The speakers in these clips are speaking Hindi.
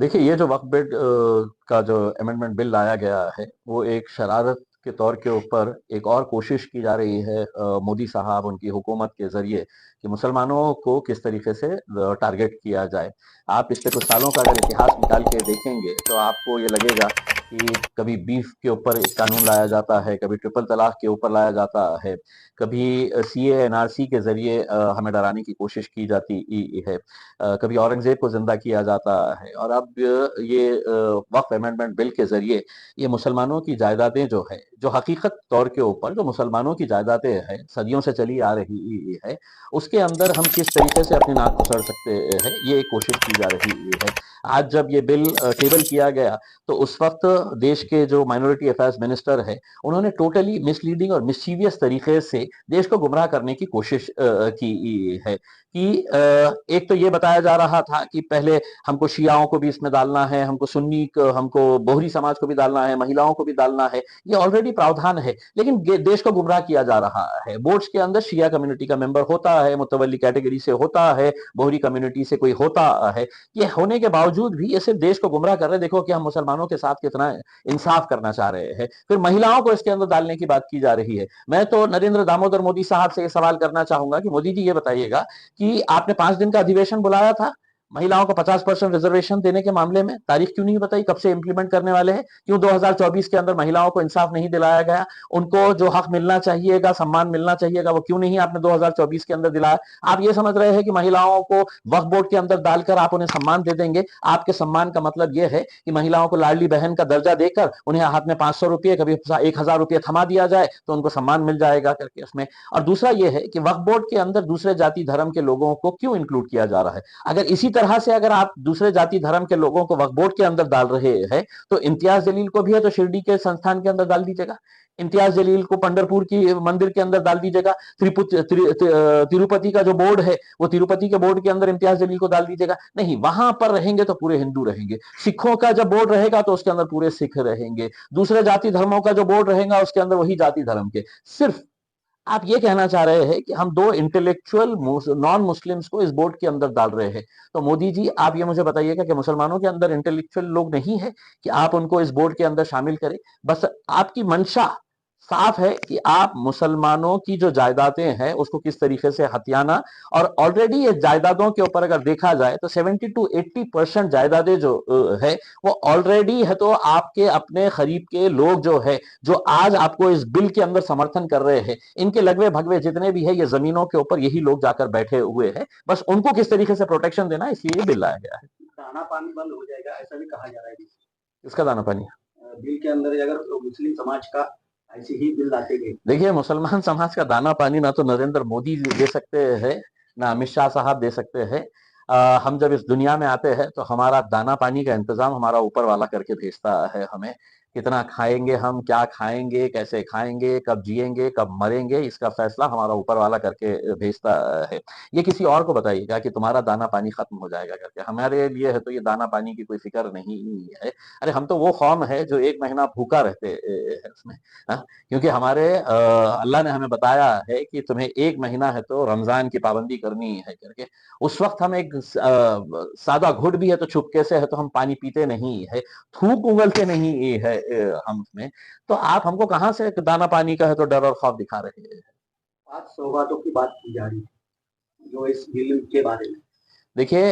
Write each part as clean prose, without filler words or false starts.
देखिए, ये जो वक्फ बिल का जो अमेंडमेंट बिल लाया गया है, वो एक शरारत के तौर के ऊपर एक और कोशिश की जा रही है मोदी साहब उनकी हुकूमत के ज़रिए कि मुसलमानों को किस तरीके से टारगेट किया जाए। आप पिछले कुछ सालों का अगर इतिहास निकाल के देखेंगे, तो आपको ये लगेगा कि कभी बीफ के ऊपर एक कानून लाया जाता है, कभी ट्रिपल तलाक के ऊपर लाया जाता है, कभी सीए एनआरसी के ज़रिए हमें डराने की कोशिश की जाती है, कभी औरंगज़ेब को ज़िंदा किया जाता है और अब ये वक्फ अमेंडमेंट बिल के ज़रिए ये मुसलमानों की जायदादें जो है, जो हकीकत तौर के ऊपर जो मुसलमानों की जायदादें हैं, सदियों से चली आ रही है, उसके अंदर हम किस तरीके से अपनी नाक कुसड़ सकते हैं, ये एक कोशिश की जा रही है। आज जब ये बिल टेबल किया गया, तो उस वक्त देश के जो माइनॉरिटी अफेयर्स मिनिस्टर है, उन्होंने टोटली मिसलीडिंग और मिस्चीवियस तरीके से देश को गुमराह करने की कोशिश की है कि एक तो ये बताया जा रहा था कि पहले हमको शियाओं को भी इसमें डालना है, हमको सुन्नी को, हमको बोहरी समाज को भी डालना है, महिलाओं को भी डालना है। ये ऑलरेडी प्रावधान है, लेकिन देश को गुमराह किया जा रहा है। बोर्ड्स के अंदर शिया कम्युनिटी का मेंबर होता है, मुतवल्ली कैटेगरी से होता है, बोहरी कम्युनिटी से कोई होता है। ये होने के बावजूद भी ये सिर्फ देश को गुमराह कर रहे हैं। देखो कि हम मुसलमानों के साथ कितना इंसाफ करना चाह रहे हैं। फिर महिलाओं को इसके अंदर डालने की बात की जा रही है। मैं तो नरेंद्र दामोदर मोदी साहब से ये सवाल करना चाहूंगा कि मोदी जी ये बताइएगा कि आपने 5 दिन का अधिवेशन बुलाया था महिलाओं को 50% रिजर्वेशन देने के मामले में, तारीख क्यों नहीं बताई, कब से इंप्लीमेंट करने वाले हैं? क्यों 2024 के अंदर महिलाओं को इंसाफ नहीं दिलाया गया? उनको जो हक मिलना चाहिएगा, सम्मान मिलना चाहिएगा, वो क्यों नहीं आपने 2024 के अंदर दिलाया? आप ये समझ रहे हैं कि महिलाओं को वक्फ बोर्ड के अंदर डालकर आप उन्हें सम्मान दे देंगे? आपके सम्मान का मतलब यह है कि महिलाओं को लाडली बहन का दर्जा देकर उन्हें हाथ में 500 रुपये, कभी 1000 रुपये थमा दिया जाए तो उनको सम्मान मिल जाएगा करके उसमें। और दूसरा यह है कि वक्फ बोर्ड के अंदर दूसरे जाति धर्म के लोगों को क्यों इंक्लूड किया जा रहा है? अगर इसी तरह से अगर आप दूसरे जाति धर्म के लोगों को वक्फ बोर्ड के अंदर डाल रहे हैं, तो इम्तियाज जलील को भी है तो शिरडी के संस्थान के अंदर डाल दीजिएगा, इम्तियाज जलील को पंढरपुर की मंदिर के अंदर डाल दीजिएगा, तिरुपति का जो बोर्ड है वो तिरुपति के बोर्ड के अंदर इम्तियाज जलील को डाल दीजिएगा। नहीं, वहां पर रहेंगे तो पूरे हिंदू रहेंगे। सिखों का जब बोर्ड रहेगा तो उसके अंदर पूरे सिख रहेंगे। दूसरे जाति धर्मों का जो बोर्ड रहेगा उसके अंदर वही जाति धर्म के। सिर्फ आप ये कहना चाह रहे हैं कि हम दो इंटेलेक्चुअल नॉन मुस्लिम्स को इस बोर्ड के अंदर डाल रहे हैं। तो मोदी जी, आप ये मुझे बताइएगा कि मुसलमानों के अंदर इंटेलेक्चुअल लोग नहीं है कि आप उनको इस बोर्ड के अंदर शामिल करें? बस आपकी मंशा साफ है कि आप मुसलमानों की जो जायदादें हैं उसको किस तरीके से हथियाना। और ऑलरेडी ये जायदादों के ऊपर अगर देखा जाए तो 70 to 80% जायदादें जो है वो ऑलरेडी है तो आपके अपने करीब के लोग जो है, जो आज आपको इस बिल के अंदर समर्थन कर रहे हैं, इनके लगवे भगवे जितने भी है ये जमीनों के ऊपर यही लोग जाकर बैठे हुए हैं। बस उनको किस तरीके से प्रोटेक्शन देना है, इसलिए ये बिल लाया गया है। दाना पानी बंद हो जाएगा ऐसा भी कहा जा रहा है। इसका दाना पानी बिल के अंदर अगर मुस्लिम समाज का ऐसे ही बिल लाते गए। देखिए, मुसलमान समाज का दाना पानी ना तो नरेंद्र मोदी दे सकते हैं, ना अमित शाह साहब दे सकते हैं। हम जब इस दुनिया में आते हैं तो हमारा दाना पानी का इंतजाम हमारा ऊपर वाला करके भेजता है हमें। कितना खाएंगे हम, क्या खाएंगे, कैसे खाएंगे, कब जिएंगे, कब मरेंगे, इसका फैसला हमारा ऊपर वाला करके भेजता है। ये किसी और को बताइएगा कि तुम्हारा दाना पानी खत्म हो जाएगा करके, हमारे लिए है तो ये दाना पानी की कोई फिक्र नहीं है। अरे हम तो वो कौम है जो 1 महीना भूखा रहते है उसमें। हाँ? क्योंकि हमारे अल्लाह ने हमें बताया है कि तुम्हें 1 महीना है तो रमजान की पाबंदी करनी है करके। उस वक्त हम एक सादा घुट भी है तो चुपके से है तो हम पानी पीते नहीं है, थूक उगलते नहीं है हम उसमें। तो आप हमको कहाँ से दाना पानी का है तो डर और खौफ दिखा रहे हैं? 5 सौगातों की बात की जा रही है जो इस बिल के बारे में। देखिए,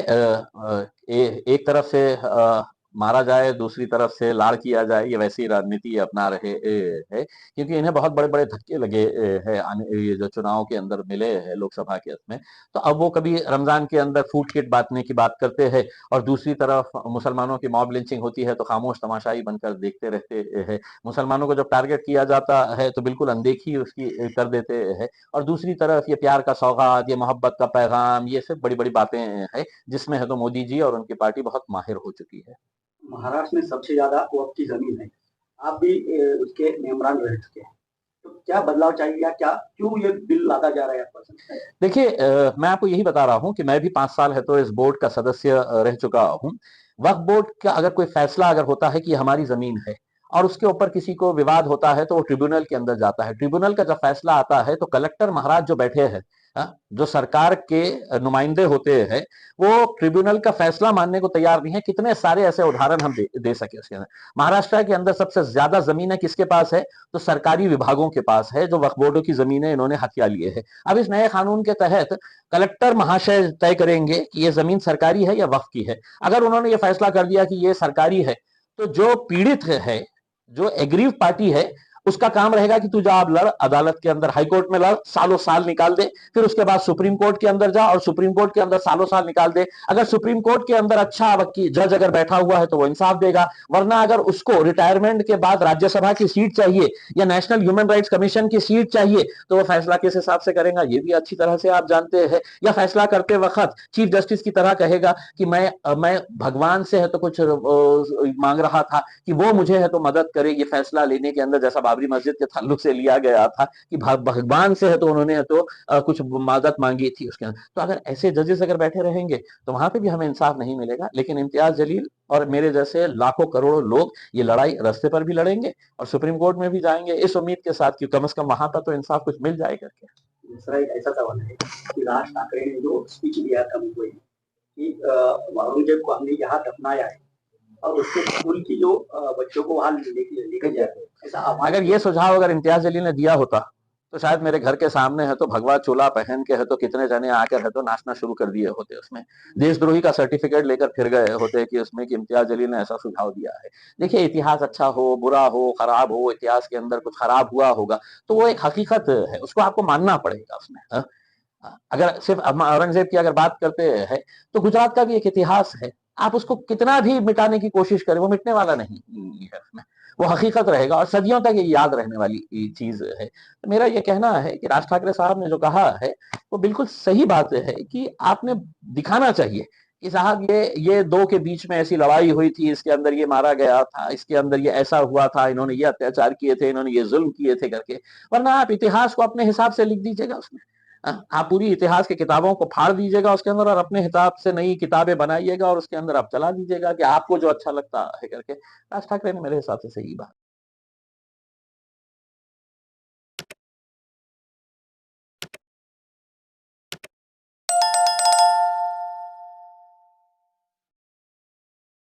एक तरफ से मारा जाए, दूसरी तरफ से लाड़ किया जाए, ये वैसी राजनीति अपना रहे है। क्योंकि इन्हें बहुत बड़े बड़े धक्के लगे हैं ये जो चुनाव के अंदर मिले हैं लोकसभा के उसमें। तो अब वो कभी रमजान के अंदर फूड किट बांटने की बात करते हैं और दूसरी तरफ मुसलमानों की मॉब लिंचिंग होती है तो खामोश तमाशाई बनकर देखते रहते हैं। मुसलमानों को जब टारगेट किया जाता है तो बिल्कुल अनदेखी उसकी कर देते हैं। और दूसरी तरफ ये प्यार का सौगात, ये मोहब्बत का पैगाम, ये सब बड़ी बड़ी बातें हैं जिसमें है तो मोदी जी और उनकी पार्टी बहुत माहिर हो चुकी है। महाराष्ट्र में सबसे ज्यादा वक्त की जमीन है। आप भी उसके मेम्बरान रह चुके हैं, तो क्या बदलाव चाहिए या क्या क्यों ये बिल लादा जा रहा है आपको लगता है? देखिए, मैं आपको यही बता रहा हूं कि मैं भी 5 साल है तो इस बोर्ड का सदस्य रह चुका हूं। वक्फ बोर्ड का अगर कोई फैसला अगर होता है कि हमारी जमीन है और उसके ऊपर किसी को विवाद होता है तो वो ट्रिब्यूनल के अंदर जाता है। ट्रिब्यूनल का जब फैसला आता है तो कलेक्टर महाराज जो बैठे हैं, जो सरकार के नुमाइंदे होते हैं वो ट्रिब्यूनल का फैसला मानने को तैयार नहीं है। कितने सारे ऐसे उदाहरण हम दे सके उसके अंदर। महाराष्ट्र के अंदर सबसे ज्यादा जमीनें किसके पास है? तो सरकारी विभागों के पास है, जो वक्फ बोर्डों की जमीनें इन्होंने हथिया लिए है। अब इस नए कानून के तहत कलेक्टर महाशय तय करेंगे कि ये जमीन सरकारी है या वक्फ की है। अगर उन्होंने ये फैसला कर दिया कि ये सरकारी है, तो जो पीड़ित है, जो एग्रीव पार्टी है, उसका काम रहेगा कि तू जा अब लड़, अदालत के अंदर, हाई कोर्ट में लड़, सालों साल निकाल दे, फिर उसके बाद सुप्रीम कोर्ट के अंदर जा और सुप्रीम कोर्ट के अंदर सालों साल निकाल दे। अगर सुप्रीम कोर्ट के अंदर अच्छा वकील जज अगर बैठा हुआ है तो वो इंसाफ देगा, वरना अगर उसको रिटायरमेंट के बाद राज्यसभा की सीट चाहिए या नेशनल ह्यूमन राइट्स कमीशन की सीट चाहिए, तो वो फैसला किस हिसाब से करेगा ये भी अच्छी तरह से आप जानते हैं। या फैसला करते वक्त चीफ जस्टिस की तरह कहेगा कि मैं भगवान से है तो कुछ मांग रहा था कि वो मुझे है तो मदद करे ये फैसला लेने के अंदर, जैसा बाबरी मस्जिद के ताल्लुक से लिया गया था कि भगवान से है तो उन्होंने है तो कुछ मदद मांगी थी उसके अंदर। तो अगर ऐसे जजेस अगर बैठे रहेंगे तो वहां पे भी हमें इंसाफ नहीं मिलेगा। लेकिन इम्तियाज जलील और मेरे जैसे लाखों करोड़ों लोग ये लड़ाई रास्ते पर भी लड़ेंगे और सुप्रीम कोर्ट में भी जाएंगे इस उम्मीद के साथ कि कम से कम वहां पर तो इंसाफ कुछ मिल जाए करके। दूसरा एक ऐसा सवाल है कि राज ठाकरे ने जो स्पीच दिया था मुंबई कि औरंगजेब को हमने यहाँ दफनाया है और उसके स्कूल की जो बच्चों को वहां लेकर जाते हैं, ऐसा अगर ये सुझाव अगर इम्तियाज जलील ने दिया होता तो शायद मेरे घर के सामने है तो भगवा चोला पहन के है तो कितने जने आकर है तो नाचना शुरू कर दिए होते, उसमें देशद्रोही का सर्टिफिकेट लेकर फिर गए होते कि उसमें कि इम्तियाज जलील ने ऐसा सुझाव दिया है। देखिए, इतिहास अच्छा हो, बुरा हो, खराब हो, इतिहास के अंदर कुछ खराब हुआ होगा तो वो एक हकीकत है, उसको आपको मानना पड़ेगा उसमें। अगर सिर्फ औरंगजेब की अगर बात करते हैं तो गुजरात का भी एक इतिहास है, आप उसको कितना भी मिटाने की कोशिश करें वो मिटने वाला नहीं है उसमें, वो हकीकत रहेगा और सदियों तक ये याद रहने वाली चीज है। तो मेरा ये कहना है कि राज ठाकरे साहब ने जो कहा है वो बिल्कुल सही बात है कि आपने दिखाना चाहिए कि साहब ये दो के बीच में ऐसी लड़ाई हुई थी, इसके अंदर ये मारा गया था, इसके अंदर ये ऐसा हुआ था, इन्होंने ये अत्याचार किए थे, इन्होंने ये जुल्म किए थे करके। वरना आप इतिहास को अपने हिसाब से लिख दीजिएगा उसमें। आप पूरी इतिहास की किताबों को फाड़ दीजिएगा उसके अंदर और अपने हिसाब से नई किताबें बनाइएगा और उसके अंदर आप चला दीजिएगा कि आपको जो अच्छा लगता है करके। राज ठाकरे ने मेरे हिसाब से सही बात